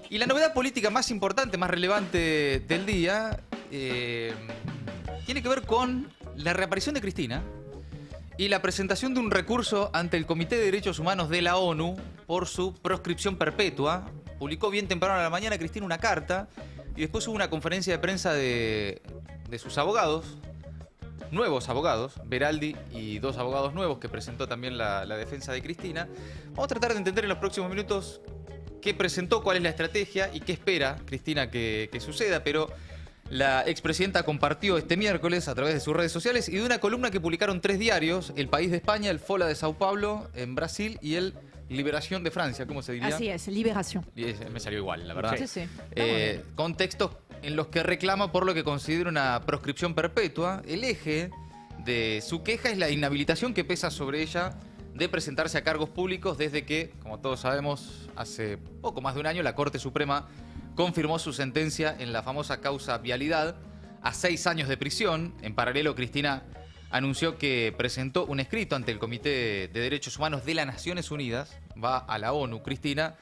Y la novedad política más importante, más relevante del día, tiene que ver con la reaparición de Cristina y la presentación de un recurso ante el Comité de Derechos Humanos de la ONU por su proscripción perpetua. Publicó bien temprano a la mañana Cristina una carta y después hubo una conferencia de prensa de sus abogados, nuevos abogados, Beraldi y dos abogados nuevos que presentó también la defensa de Cristina. Vamos a tratar de entender en los próximos minutos qué presentó, cuál es la estrategia y qué espera Cristina que suceda, pero la expresidenta compartió este miércoles a través de sus redes sociales y de una columna que publicaron 3 diarios, El País de España, El Folha de Sao Paulo en Brasil y el Liberación de Francia, ¿cómo se diría? Así es, Liberación. Me salió igual, la verdad. Sí, sí. Con textos en los que reclama por lo que considera una proscripción perpetua. El eje de su queja es la inhabilitación que pesa sobre ella de presentarse a cargos públicos desde que, como todos sabemos, hace poco más de un año la Corte Suprema confirmó su sentencia en la famosa causa Vialidad a 6 años de prisión. En paralelo, Cristina anunció que presentó un escrito ante el Comité de Derechos Humanos de las Naciones Unidas, va a la ONU, Cristina,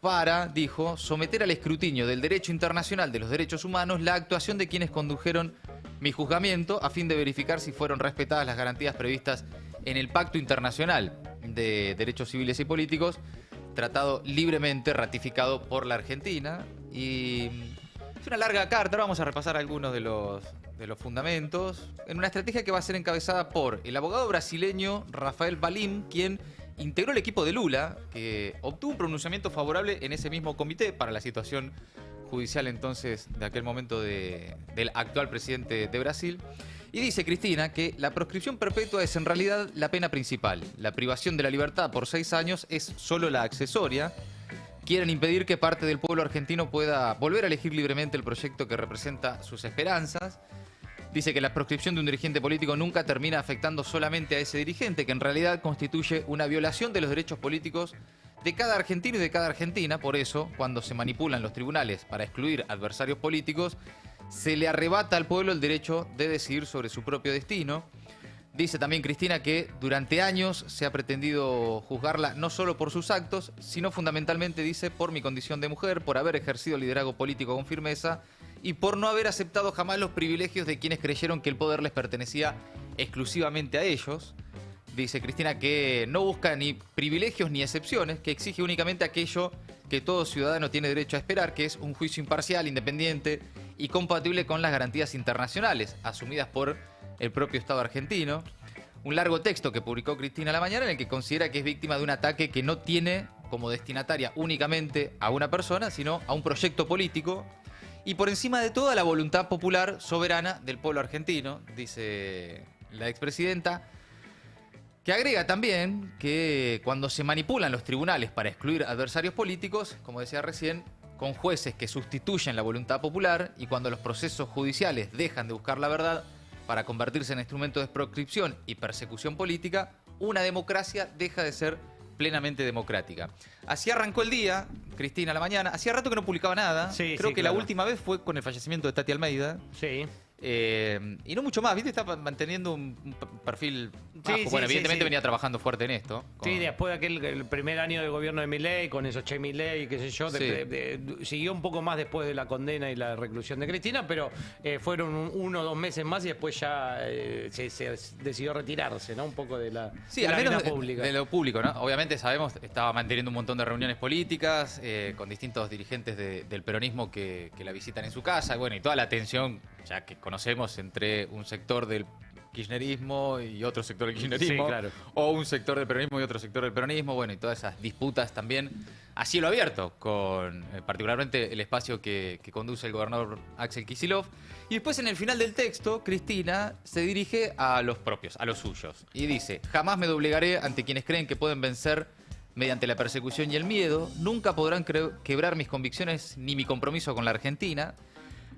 para, dijo, someter al escrutinio del derecho internacional de los derechos humanos la actuación de quienes condujeron mi juzgamiento a fin de verificar si fueron respetadas las garantías previstas en el Pacto Internacional de Derechos Civiles y Políticos, tratado libremente ratificado por la Argentina. Y es una larga carta, ahora vamos a repasar algunos de los fundamentos, en una estrategia que va a ser encabezada por el abogado brasileño Rafael Valim, quien integró el equipo de Lula, que obtuvo un pronunciamiento favorable en ese mismo comité para la situación judicial entonces de aquel momento del actual presidente de Brasil. Y dice Cristina que la proscripción perpetua es en realidad la pena principal. La privación de la libertad por 6 años es solo la accesoria. Quieren impedir que parte del pueblo argentino pueda volver a elegir libremente el proyecto que representa sus esperanzas. Dice que la proscripción de un dirigente político nunca termina afectando solamente a ese dirigente, que en realidad constituye una violación de los derechos políticos de cada argentino y de cada argentina. Por eso, cuando se manipulan los tribunales para excluir adversarios políticos, se le arrebata al pueblo el derecho de decidir sobre su propio destino. Dice también Cristina que durante años se ha pretendido juzgarla no solo por sus actos, sino fundamentalmente, dice, por mi condición de mujer, por haber ejercido liderazgo político con firmeza y por no haber aceptado jamás los privilegios de quienes creyeron que el poder les pertenecía exclusivamente a ellos. Dice Cristina que no busca ni privilegios ni excepciones, que exige únicamente aquello que todo ciudadano tiene derecho a esperar, que es un juicio imparcial, independiente y compatible con las garantías internacionales asumidas por el propio Estado argentino. Un largo texto que publicó Cristina a la mañana en el que considera que es víctima de un ataque que no tiene como destinataria únicamente a una persona, sino a un proyecto político y por encima de todo a la voluntad popular soberana del pueblo argentino, dice la expresidenta, que agrega también que cuando se manipulan los tribunales para excluir adversarios políticos, como decía recién, con jueces que sustituyen la voluntad popular y cuando los procesos judiciales dejan de buscar la verdad para convertirse en instrumentos de proscripción y persecución política, una democracia deja de ser plenamente democrática. Así arrancó el día, Cristina, a la mañana. Hacía rato que no publicaba nada. Creo que claro. la última vez fue con el fallecimiento de Tati Almeida. Sí. Y no mucho más, ¿viste? Está manteniendo un perfil bajo. Sí, Bueno, sí, evidentemente sí. venía trabajando fuerte en esto. Sí, después de el primer año de gobierno de Milei, con esos Che Milei, qué sé yo, siguió un poco más después de la condena y la reclusión de Cristina, pero fueron 1 o 2 meses más y después ya se decidió retirarse, ¿no? Un poco de la, Sí, de al la menos vida pública. de lo público, ¿no? Obviamente sabemos, estaba manteniendo un montón de reuniones políticas con distintos dirigentes del peronismo que la visitan en su casa, bueno, y toda la tensión, ya que conocemos, entre un sector del kirchnerismo y otro sector del kirchnerismo, Sí, claro. o un sector del peronismo y otro sector del peronismo, bueno, y todas esas disputas también a cielo abierto, con particularmente el espacio que conduce el gobernador Axel Kicillof. Y después en el final del texto, Cristina se dirige a los propios, a los suyos, y dice: jamás me doblegaré ante quienes creen que pueden vencer mediante la persecución y el miedo, nunca podrán quebrar mis convicciones ni mi compromiso con la Argentina.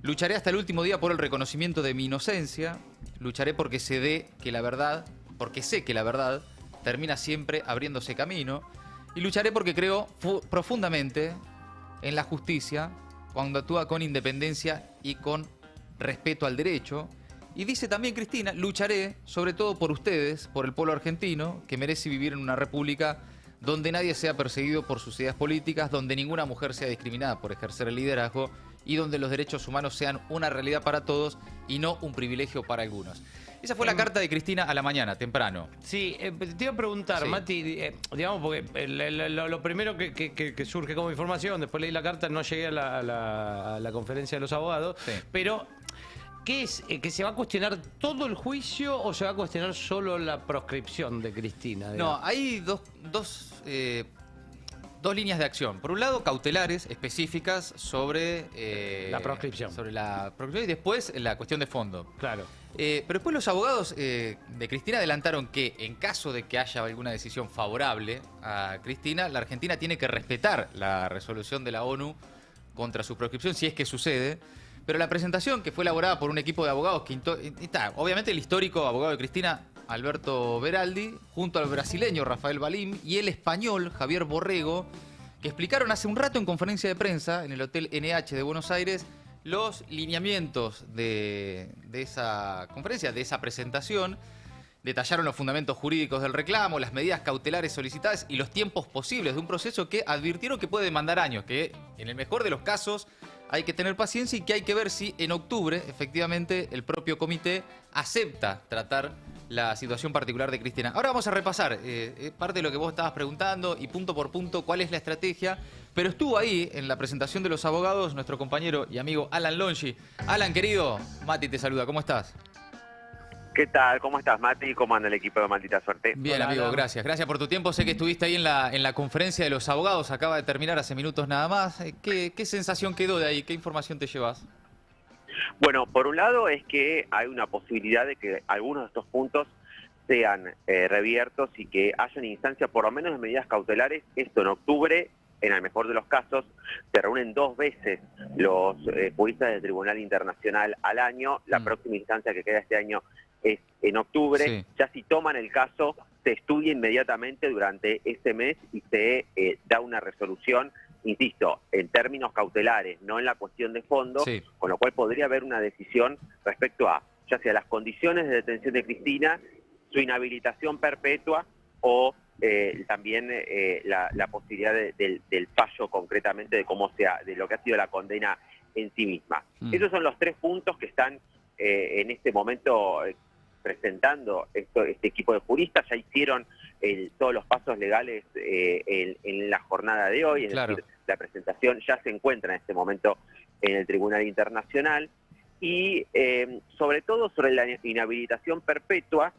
Lucharé hasta el último día por el reconocimiento de mi inocencia. Lucharé porque sé que la verdad termina siempre abriéndose camino. Y lucharé porque creo profundamente en la justicia cuando actúa con independencia y con respeto al derecho. Y dice también Cristina: lucharé sobre todo por ustedes, por el pueblo argentino, que merece vivir en una república donde nadie sea perseguido por sus ideas políticas, donde ninguna mujer sea discriminada por ejercer el liderazgo y donde los derechos humanos sean una realidad para todos y no un privilegio para algunos. Esa fue la carta de Cristina a la mañana, temprano. Sí, te iba a preguntar, Sí. Mati, digamos, porque lo primero que surge como información, después leí la carta, no llegué a la conferencia de los abogados, Sí. pero ¿qué es? ¿Que se va a cuestionar todo el juicio o se va a cuestionar solo la proscripción de Cristina? No, digamos? hay dos líneas de acción. Por un lado, cautelares específicas sobre La proscripción. Sobre la proscripción y después la cuestión de fondo. Claro. Pero después los abogados de Cristina adelantaron que en caso de que haya alguna decisión favorable a Cristina, la Argentina tiene que respetar la resolución de la ONU contra su proscripción si es que sucede. Pero la presentación, que fue elaborada por un equipo de abogados que está, obviamente el histórico abogado de Cristina, Alberto Beraldi, junto al brasileño Rafael Balim y el español Javier Borrego, que explicaron hace un rato en conferencia de prensa en el Hotel NH de Buenos Aires los lineamientos de esa conferencia, de esa presentación. Detallaron los fundamentos jurídicos del reclamo, las medidas cautelares solicitadas y los tiempos posibles de un proceso que advirtieron que puede demandar años, que en el mejor de los casos hay que tener paciencia y que hay que ver si en octubre efectivamente el propio comité acepta tratar la situación particular de Cristina. Ahora vamos a repasar parte de lo que vos estabas preguntando y punto por punto cuál es la estrategia, pero estuvo ahí en la presentación de los abogados nuestro compañero y amigo Alan Longi. Alan, querido, Mati te saluda, ¿cómo estás? ¿Qué tal? ¿Cómo estás, Mati? ¿Cómo anda el equipo de Maldita Suerte? Bien, Hola, amigo, Alan. gracias. Gracias por tu tiempo. Sé que estuviste ahí en la conferencia de los abogados. Acaba de terminar hace minutos nada más. ¿Qué sensación quedó de ahí? ¿Qué información te llevas? Bueno, por un lado es que hay una posibilidad de que algunos de estos puntos sean reviertos y que haya una instancia, por lo menos de medidas cautelares. Esto en octubre, en el mejor de los casos, se reúnen 2 veces los juristas del Tribunal Internacional al año. La próxima instancia que queda este año es en octubre. Sí. Ya si toman el caso, se estudia inmediatamente durante ese mes y se da una resolución, insisto, en términos cautelares, no en la cuestión de fondo, Sí. con lo cual podría haber una decisión respecto a, ya sea las condiciones de detención de Cristina, su inhabilitación perpetua o también la posibilidad del fallo concretamente de cómo sea, de lo que ha sido la condena en sí misma. Esos son los 3 puntos que están en este momento presentando este equipo de juristas. Ya hicieron todos los pasos legales en la jornada de hoy, es Claro. decir, la presentación ya se encuentra en este momento en el Tribunal Internacional y sobre todo sobre la inhabilitación perpetua,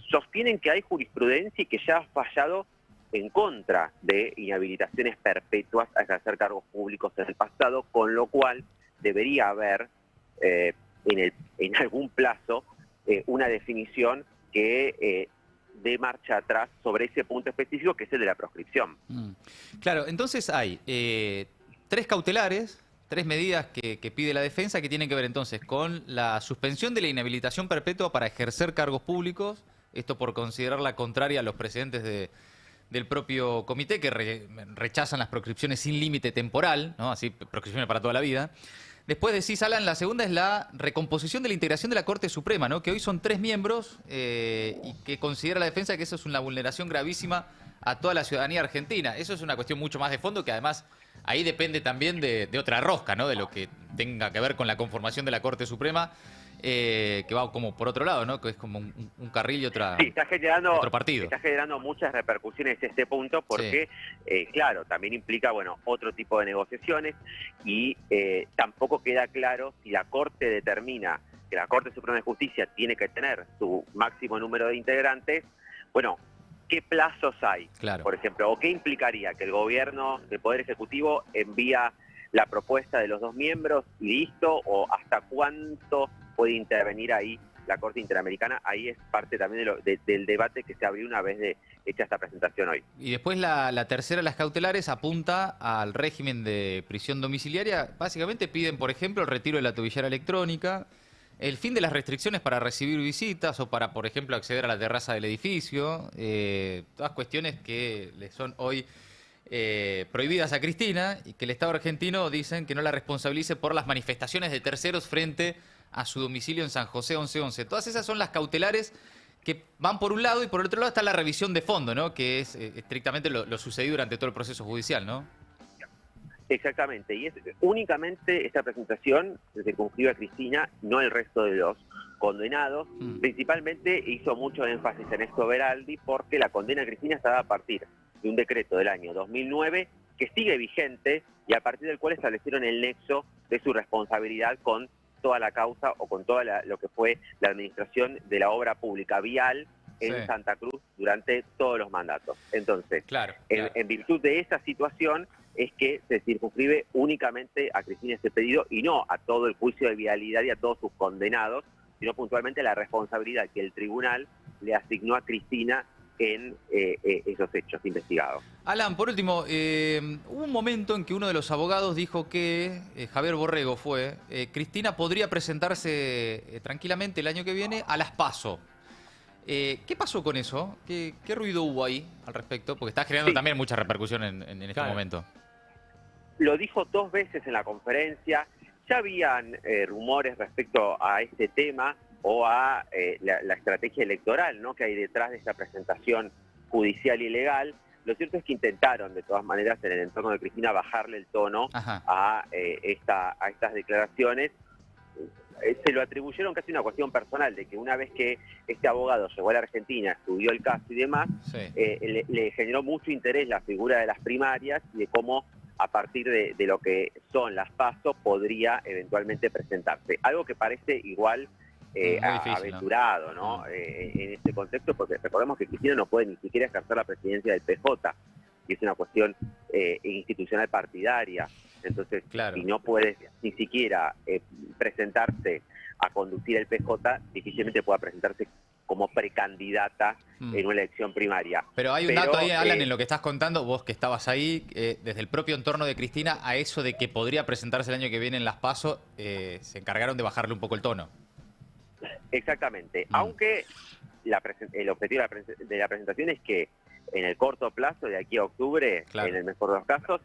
sostienen que hay jurisprudencia y que ya ha fallado en contra de inhabilitaciones perpetuas a ejercer cargos públicos en el pasado, con lo cual debería haber en algún plazo una definición que dé marcha atrás sobre ese punto específico que es el de la proscripción. Claro, entonces hay 3 cautelares, 3 medidas que pide la defensa que tienen que ver entonces con la suspensión de la inhabilitación perpetua para ejercer cargos públicos, esto por considerarla contraria a los precedentes del propio comité que rechazan las proscripciones sin límite temporal, ¿no? Así proscripciones para toda la vida. Después decís, Alan, la segunda es la recomposición de la integración de la Corte Suprema, ¿no? Que hoy son 3 miembros y que considera la defensa que eso es una vulneración gravísima a toda la ciudadanía argentina. Eso es una cuestión mucho más de fondo que además ahí depende también de otra rosca, ¿no? De lo que tenga que ver con la conformación de la Corte Suprema, que va como por otro lado, ¿no? Que es como un carril y Sí, otro partido. Está generando muchas repercusiones este punto porque, claro, también implica, bueno, otro tipo de negociaciones y tampoco queda claro si la Corte determina que la Corte Suprema de Justicia tiene que tener su máximo número de integrantes, bueno, ¿qué plazos hay? Claro. Por ejemplo, o qué implicaría que el gobierno, el Poder Ejecutivo, envía la propuesta de los 2 miembros y listo, o hasta cuánto puede intervenir ahí la Corte Interamericana. Ahí es parte también del debate que se abrió una vez hecha esta presentación hoy. Y después la tercera, las cautelares, apunta al régimen de prisión domiciliaria. Básicamente piden, por ejemplo, el retiro de la tobillera electrónica, el fin de las restricciones para recibir visitas o para, por ejemplo, acceder a la terraza del edificio. Todas cuestiones que le son hoy prohibidas a Cristina y que el Estado argentino dicen que no la responsabilice por las manifestaciones de terceros frente a su domicilio en San José 1111. Todas esas son las cautelares que van por un lado y por el otro lado está la revisión de fondo, ¿no? Que es estrictamente lo sucedido durante todo el proceso judicial, ¿no? Exactamente, y es únicamente esta presentación se circunscribe a Cristina, no el resto de los condenados. Principalmente hizo mucho énfasis en esto Beraldi porque la condena a Cristina estaba a partir de un decreto del año 2009 que sigue vigente y a partir del cual establecieron el nexo de su responsabilidad con toda la causa o con toda lo que fue la administración de la obra pública vial en Santa Cruz durante todos los mandatos. Entonces, en virtud de esa situación es que se circunscribe únicamente a Cristina este pedido y no a todo el juicio de vialidad y a todos sus condenados, sino puntualmente la responsabilidad que el tribunal le asignó a Cristina en esos hechos investigados. Alan, por último, hubo un momento en que uno de los abogados dijo que, Javier Borrego fue, Cristina podría presentarse tranquilamente el año que viene a las PASO. ¿Qué pasó con eso? ¿Qué ruido hubo ahí al respecto? Porque está generando también mucha repercusión en este momento. Lo dijo 2 veces en la conferencia. Ya habían rumores respecto a este tema o a la estrategia electoral, ¿no?, que hay detrás de esta presentación judicial y legal. Lo cierto es que intentaron, de todas maneras, en el entorno de Cristina, bajarle el tono a estas declaraciones. Se lo atribuyeron casi una cuestión personal, de que una vez que este abogado llegó a la Argentina, estudió el caso y demás, le generó mucho interés la figura de las primarias y de cómo a partir de lo que son las PASO podría eventualmente presentarse. Algo que parece igual aventurado, ¿no? En este contexto, porque recordemos que Cristina no puede ni siquiera ejercer la presidencia del PJ, y es una cuestión institucional partidaria. Entonces, si no puede ni siquiera presentarse a conducir el PJ, difícilmente pueda presentarse como precandidata en una elección primaria. Pero hay un dato ahí, Alan, en lo que estás contando, vos que estabas ahí, desde el propio entorno de Cristina, a eso de que podría presentarse el año que viene en las PASO, se encargaron de bajarle un poco el tono. Exactamente, aunque el objetivo de la presentación es que en el corto plazo, de aquí a octubre, en el mejor de los casos,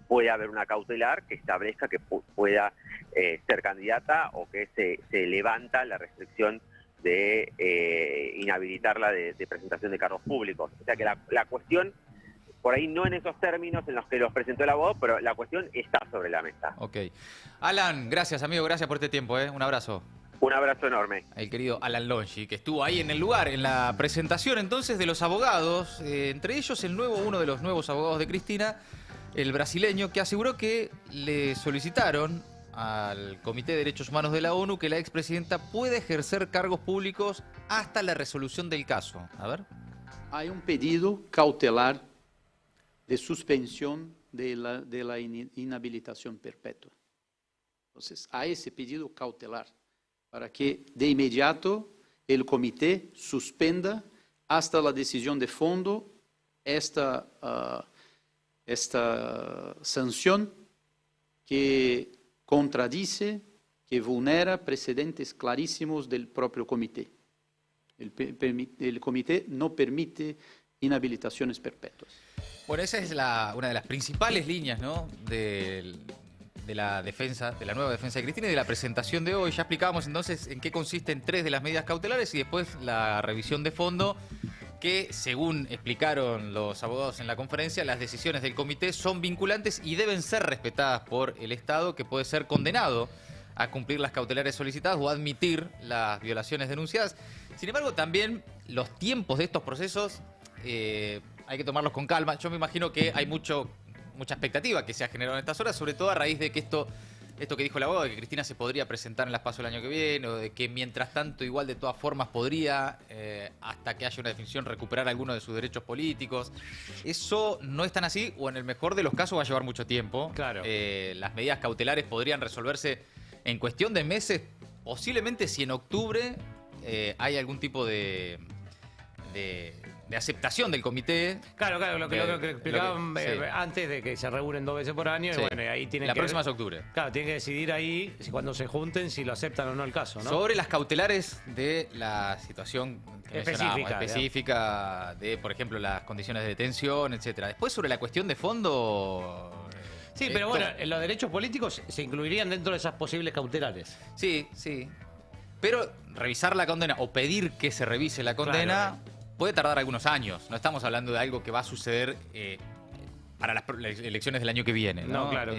puede haber una cautelar que establezca que pueda ser candidata o que se levanta la restricción de inhabilitarla de presentación de cargos públicos. O sea que la cuestión, por ahí no en esos términos en los que los presentó el abogado, pero la cuestión está sobre la mesa. Ok. Alan, gracias amigo, gracias por este tiempo, un abrazo. Un abrazo enorme. El querido Alan Longi, que estuvo ahí en el lugar, en la presentación entonces de los abogados, entre ellos uno de los nuevos abogados de Cristina, el brasileño, que aseguró que le solicitaron al Comité de Derechos Humanos de la ONU que la expresidenta puede ejercer cargos públicos hasta la resolución del caso. A ver. Hay un pedido cautelar de suspensión de la inhabilitación perpetua. Entonces, hay ese pedido cautelar para que de inmediato el comité suspenda hasta la decisión de fondo esta sanción que contradice, que vulnera precedentes clarísimos del propio comité. El comité no permite inhabilitaciones perpetuas. Bueno, esa es una de las principales líneas, ¿no?, de la defensa, de la nueva defensa de Cristina y de la presentación de hoy. Ya explicábamos entonces en qué consisten 3 de las medidas cautelares y después la revisión de fondo, que según explicaron los abogados en la conferencia, las decisiones del comité son vinculantes y deben ser respetadas por el Estado, que puede ser condenado a cumplir las cautelares solicitadas o admitir las violaciones denunciadas. Sin embargo, también los tiempos de estos procesos hay que tomarlos con calma. Yo me imagino que hay mucha expectativa que se ha generado en estas horas, sobre todo a raíz de que esto que dijo el abogado, de que Cristina se podría presentar en las PASO el año que viene, o de que mientras tanto igual de todas formas podría, hasta que haya una definición, recuperar algunos de sus derechos políticos. Eso no es tan así, o en el mejor de los casos va a llevar mucho tiempo. Claro. Las medidas cautelares podrían resolverse en cuestión de meses, posiblemente si en octubre hay algún tipo de aceptación del comité. Claro, lo que explicaban antes de que se reúnen 2 veces por año. Sí. Y bueno, ahí tienen la próxima es octubre. Claro, tienen que decidir ahí, cuando se junten, si lo aceptan o no el caso, ¿no? Sobre las cautelares de la situación específica de, por ejemplo, las condiciones de detención, etcétera. Después, sobre la cuestión de fondo... Sí, pero bueno, los derechos políticos se incluirían dentro de esas posibles cautelares. Sí. Pero revisar la condena o pedir que se revise la condena puede tardar algunos años. No estamos hablando de algo que va a suceder para las elecciones del año que viene. No, claro.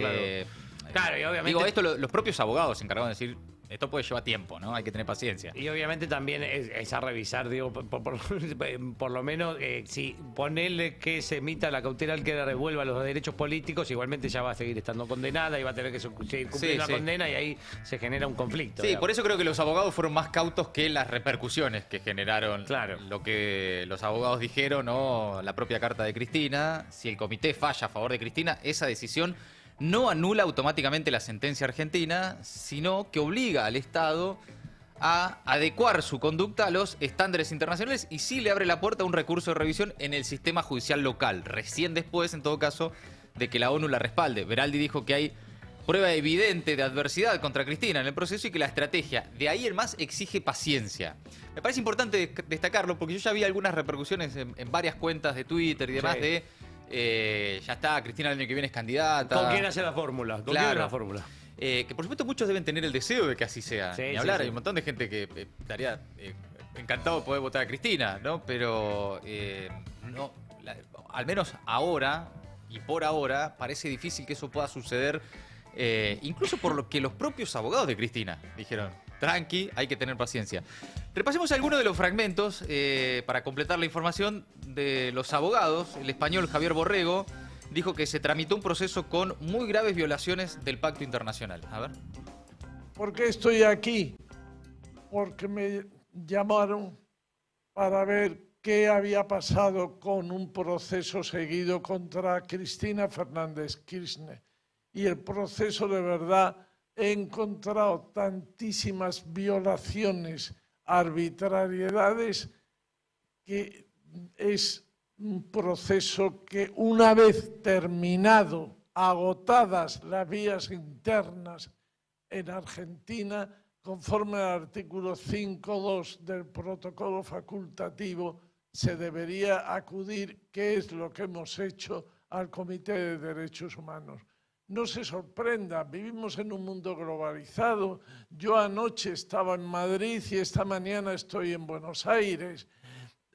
Claro, y obviamente... Digo, esto los propios abogados se encargaron de decir, esto puede llevar tiempo, ¿no? Hay que tener paciencia. Y obviamente también es a revisar, digo, por lo menos, si ponerle que se emita la cautelar que revuelva los derechos políticos, igualmente ya va a seguir estando condenada y va a tener que seguir cumpliendo la condena y ahí se genera un conflicto. Sí, digamos. Por eso creo que los abogados fueron más cautos que las repercusiones que generaron lo que los abogados dijeron o la propia carta de Cristina. Si el comité falla a favor de Cristina, esa decisión no anula automáticamente la sentencia argentina, sino que obliga al Estado a adecuar su conducta a los estándares internacionales y sí le abre la puerta a un recurso de revisión en el sistema judicial local, recién después, en todo caso, de que la ONU la respalde. Veraldi dijo que hay prueba evidente de adversidad contra Cristina en el proceso y que la estrategia de ahí en más exige paciencia. Me parece importante destacarlo porque yo ya vi algunas repercusiones en varias cuentas de Twitter y demás de... ya está, Cristina el año que viene es candidata. ¿Con quién hace la fórmula? ¿Con quién es la fórmula? Que por supuesto muchos deben tener el deseo de que así sea. Ni hablar, hay un montón de gente que estaría encantado de poder votar a Cristina, ¿no? Pero no, al menos ahora y por ahora parece difícil que eso pueda suceder, incluso por lo que los propios abogados de Cristina dijeron. Tranqui, hay que tener paciencia. Repasemos algunos de los fragmentos para completar la información de los abogados. El español Javier Borrego dijo que se tramitó un proceso con muy graves violaciones del pacto internacional. A ver. ¿Por qué estoy aquí? Porque me llamaron para ver qué había pasado con un proceso seguido contra Cristina Fernández Kirchner. Y el proceso de verdad... He encontrado tantísimas violaciones, arbitrariedades, que es un proceso que una vez terminado, agotadas las vías internas en Argentina, conforme al artículo 5.2 del protocolo facultativo, se debería acudir, que es lo que hemos hecho, al Comité de Derechos Humanos. No se sorprenda, vivimos en un mundo globalizado. Yo anoche estaba en Madrid y esta mañana estoy en Buenos Aires.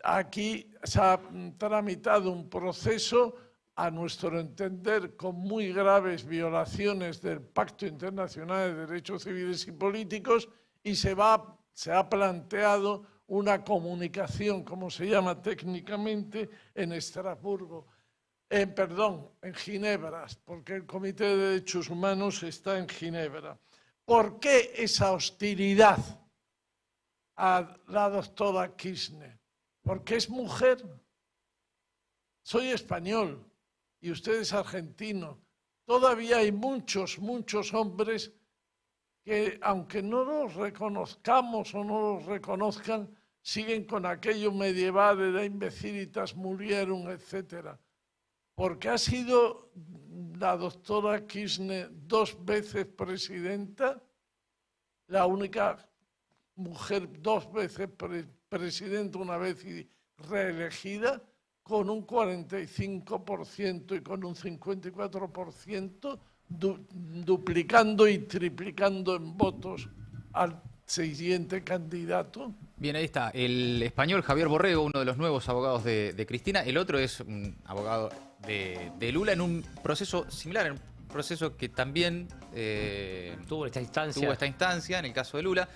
Aquí se ha tramitado un proceso, a nuestro entender, con muy graves violaciones del Pacto Internacional de Derechos Civiles y Políticos y se ha planteado una comunicación, como se llama técnicamente, en Estrasburgo. En Ginebra, porque el Comité de Derechos Humanos está en Ginebra. ¿Por qué esa hostilidad a la doctora Kirchner? Porque es mujer. Soy español y usted es argentino. Todavía hay muchos hombres que, aunque no los reconozcamos o no los reconozcan, siguen con aquello medieval de la imbecilitas mulierum, etcétera. Porque ha sido la doctora Kirchner 2 veces presidenta, la única mujer 2 veces presidenta, una vez y reelegida, con un 45% y con un 54%, duplicando y triplicando en votos al siguiente candidato. Bien, ahí está. El español Javier Borrego, uno de los nuevos abogados de Cristina. El otro es un abogado de Lula en un proceso similar, en un proceso que también tuvo esta instancia en el caso de Lula.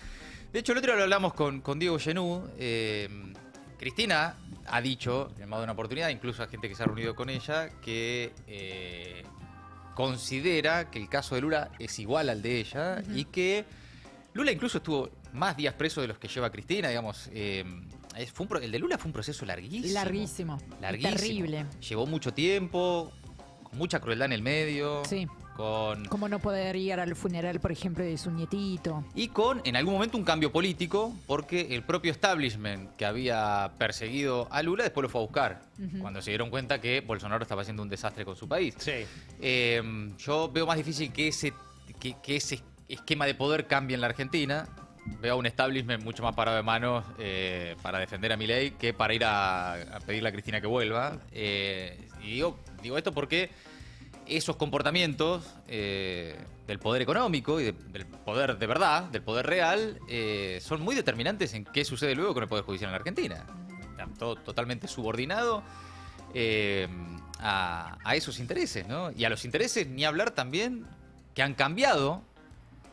De hecho, el otro día lo hablamos con Diego Genú. Cristina ha dicho, en más de una oportunidad, incluso a gente que se ha reunido con ella, que considera que el caso de Lula es igual al de ella y que Lula incluso estuvo más días preso de los que lleva Cristina, digamos. El de Lula fue un proceso larguísimo. Larguísimo. Terrible. Llevó mucho tiempo, con mucha crueldad en el medio. Sí. Como no poder ir al funeral, por ejemplo, de su nietito. Y con, en algún momento, un cambio político, porque el propio establishment que había perseguido a Lula después lo fue a buscar, cuando se dieron cuenta que Bolsonaro estaba haciendo un desastre con su país. Sí. Yo veo más difícil que ese esquema de poder cambie en la Argentina. Veo a un establishment mucho más parado de manos para defender a Milei que para ir a pedirle a Cristina que vuelva. Y digo esto porque esos comportamientos del poder económico y del poder de verdad, del poder real, son muy determinantes en qué sucede luego con el Poder Judicial en la Argentina. Está todo totalmente subordinado a esos intereses, ¿no? Y a los intereses, ni hablar también, que han cambiado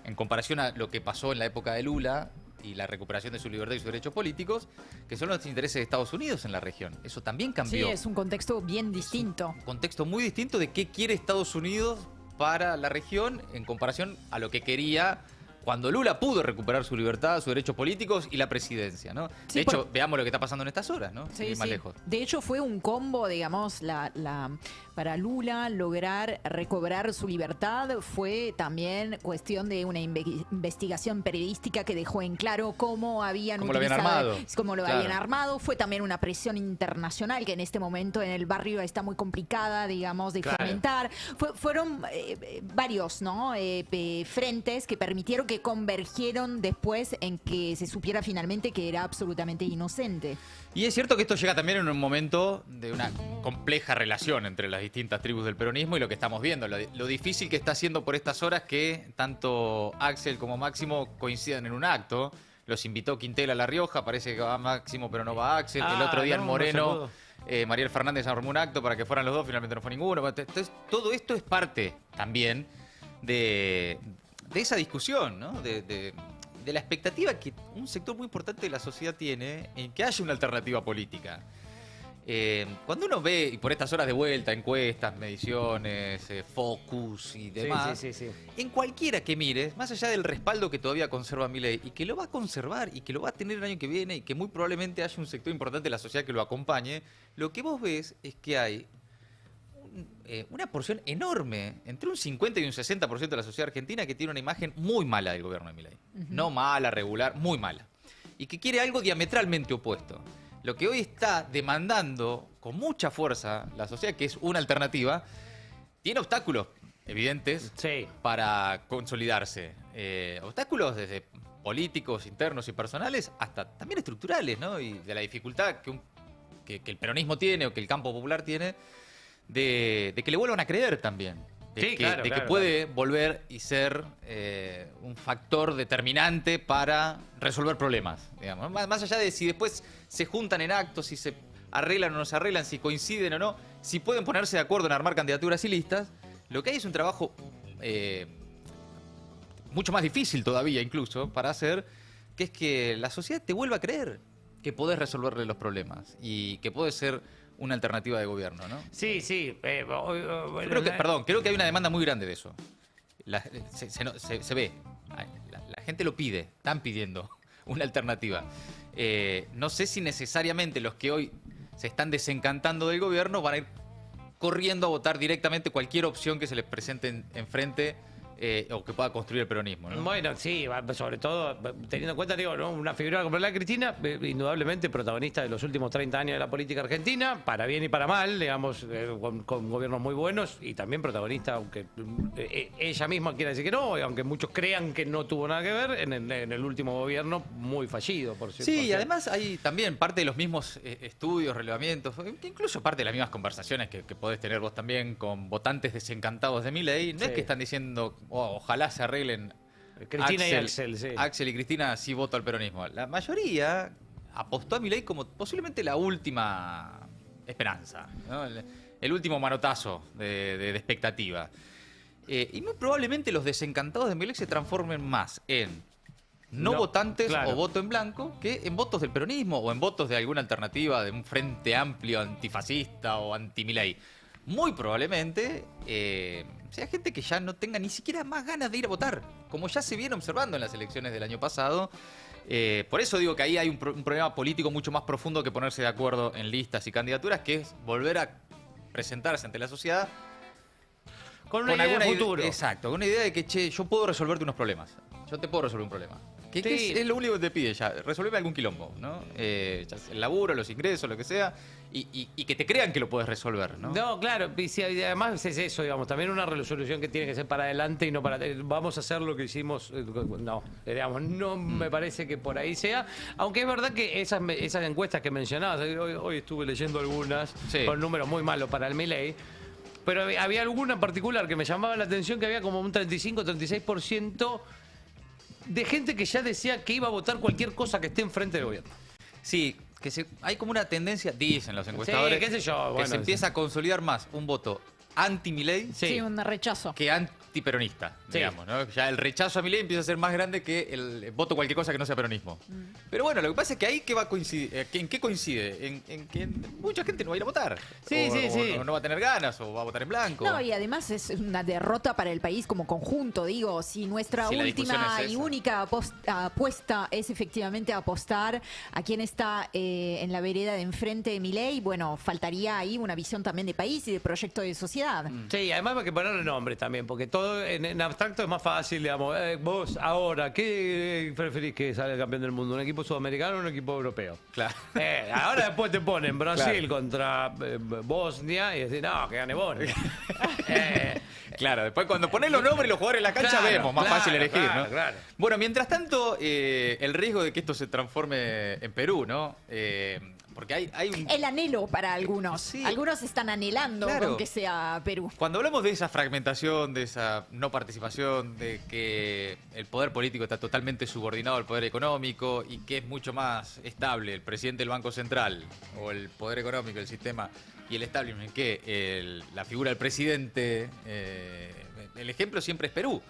en comparación a lo que pasó en la época de Lula y la recuperación de su libertad y sus derechos políticos, que son los intereses de Estados Unidos en la región. Eso también cambió. Sí, es un contexto bien distinto. Un contexto muy distinto de qué quiere Estados Unidos para la región en comparación a lo que quería cuando Lula pudo recuperar su libertad, sus derechos políticos y la presidencia, ¿no? Sí, de hecho, veamos lo que está pasando en estas horas, ¿no? Sin ir más lejos. De hecho, fue un combo, digamos, para Lula lograr recobrar su libertad. Fue también cuestión de una investigación periodística que dejó en claro cómo habían cómo lo habían armado. Cómo lo habían armado. Fue también una presión internacional que en este momento en el barrio está muy complicada, digamos, de fomentar. Fueron varios, ¿no? Frentes que permitieron que convergieron después en que se supiera finalmente que era absolutamente inocente. Y es cierto que esto llega también en un momento de una compleja relación entre las distintas tribus del peronismo y lo que estamos viendo, lo difícil que está haciendo por estas horas que tanto Axel como Máximo coincidan en un acto. Los invitó Quintela a La Rioja, parece que va Máximo pero no va Axel. El otro día en Moreno, Mariel Fernández armó un acto para que fueran los dos, finalmente no fue ninguno. Entonces, todo esto es parte también de esa discusión, ¿no? De la expectativa que un sector muy importante de la sociedad tiene en que haya una alternativa política. Cuando uno ve, y por estas horas de vuelta, encuestas, mediciones, focus y demás, en cualquiera que mires, más allá del respaldo que todavía conserva Milei, y que lo va a conservar y que lo va a tener el año que viene, y que muy probablemente haya un sector importante de la sociedad que lo acompañe, lo que vos ves es que hay una porción enorme, entre un 50 y un 60% de la sociedad argentina, que tiene una imagen muy mala del gobierno de Milei. No mala, regular, muy mala. Y que quiere algo diametralmente opuesto. Lo que hoy está demandando con mucha fuerza la sociedad, que es una alternativa, tiene obstáculos evidentes para consolidarse. Obstáculos desde políticos, internos y personales, hasta también estructurales, ¿no? Y de la dificultad que el peronismo tiene o que el campo popular tiene de que le vuelvan a creer también. Que puede volver y ser un factor determinante para resolver problemas, digamos. Más allá de si después se juntan en actos, si se arreglan o no se arreglan, si coinciden o no, si pueden ponerse de acuerdo en armar candidaturas y listas, lo que hay es un trabajo mucho más difícil todavía incluso para hacer, que es que la sociedad te vuelva a creer que podés resolverle los problemas y que podés ser una alternativa de gobierno, ¿no? Sí. Creo que hay una demanda muy grande de eso. Se ve. La gente lo pide. Están pidiendo una alternativa. No sé si necesariamente los que hoy se están desencantando del gobierno van a ir corriendo a votar directamente cualquier opción que se les presente enfrente o que pueda construir el peronismo, ¿no? Bueno, sí, sobre todo teniendo en cuenta, digo, ¿no? Una figura como la Cristina, indudablemente protagonista de los últimos 30 años de la política argentina, para bien y para mal, digamos, con gobiernos muy buenos, y también protagonista, aunque ella misma quiera decir que no, aunque muchos crean que no tuvo nada que ver, en el último gobierno muy fallido, por cierto. Sí, y además hay también parte de los mismos estudios, relevamientos, incluso parte de las mismas conversaciones que podés tener vos también con votantes desencantados de Milei. No es que están diciendo ojalá se arreglen Cristina y Axel, sí. Axel y Cristina, sí voto al peronismo. La mayoría apostó a Milei como posiblemente la última esperanza, ¿no? El último manotazo de expectativa. Y muy probablemente los desencantados de Milei se transformen más en no votantes o voto en blanco que en votos del peronismo o en votos de alguna alternativa, de un frente amplio antifascista o anti-Milei. Muy probablemente sea gente que ya no tenga ni siquiera más ganas de ir a votar, como ya se viene observando en las elecciones del año pasado. Por eso digo que ahí hay un problema político mucho más profundo que ponerse de acuerdo en listas y candidaturas, que es volver a presentarse ante la sociedad con una idea de futuro. Exacto, con una idea de que, che, yo puedo resolverte unos problemas. Yo te puedo resolver un problema. Que es lo único que te pide ya, resolverme algún quilombo, ¿no? El laburo, los ingresos, lo que sea, y que te crean que lo puedes resolver, ¿no? No, claro, y además es eso, digamos, también una resolución que tiene que ser para adelante y no para... Vamos a hacer lo que hicimos, no, digamos, no me parece que por ahí sea, aunque es verdad que esas encuestas que mencionabas, hoy estuve leyendo algunas con números muy malos para el Milei, Pero había alguna en particular que me llamaba la atención, que había como un 35-36% de gente que ya decía que iba a votar cualquier cosa que esté enfrente del gobierno. Sí, hay como una tendencia, dicen los encuestadores, qué sé yo, que bueno, se empieza a consolidar más un voto anti-Milei Sí, un rechazo. que anti-peronista, Sí. digamos, ¿no? Ya el rechazo a Milei empieza a ser más grande que el voto cualquier cosa que no sea peronismo. Pero bueno, lo que pasa es que ahí ¿qué va a coincidir? ¿En qué coincide? En que mucha gente no va a ir a votar. Sí, o, sí, sí. o no va a tener ganas, o va a votar en blanco. No, y además es una derrota para el país como conjunto. Digo, si nuestra Sí, la discusión última es y esa. única apuesta es efectivamente apostar a quien está en la vereda de enfrente de Milei, bueno, faltaría ahí una visión también de país y de proyecto de sociedad. Sí, además hay que ponerle nombre también, porque todo en abstracto es más fácil, digamos. Vos ahora, ¿qué preferís que salga campeón del mundo? ¿Un equipo sudamericano o un equipo europeo? Claro. Ahora después te ponen Brasil Claro. contra Bosnia y decís, no, que gane Bosnia. Claro, después cuando pones los nombres y los jugadores en la cancha Claro, vemos, más claro, fácil elegir, claro, ¿no? claro. Bueno, mientras tanto, el riesgo de que esto se transforme en Perú, ¿no? Porque hay un... El anhelo para algunos. Sí. Algunos están anhelando Claro. con que sea Perú. Cuando hablamos de esa fragmentación, de esa no participación, de que el poder político está totalmente subordinado al poder económico y que es mucho más estable el presidente del Banco Central o el poder económico, el sistema y el establishment que la figura del presidente, el ejemplo siempre es Perú.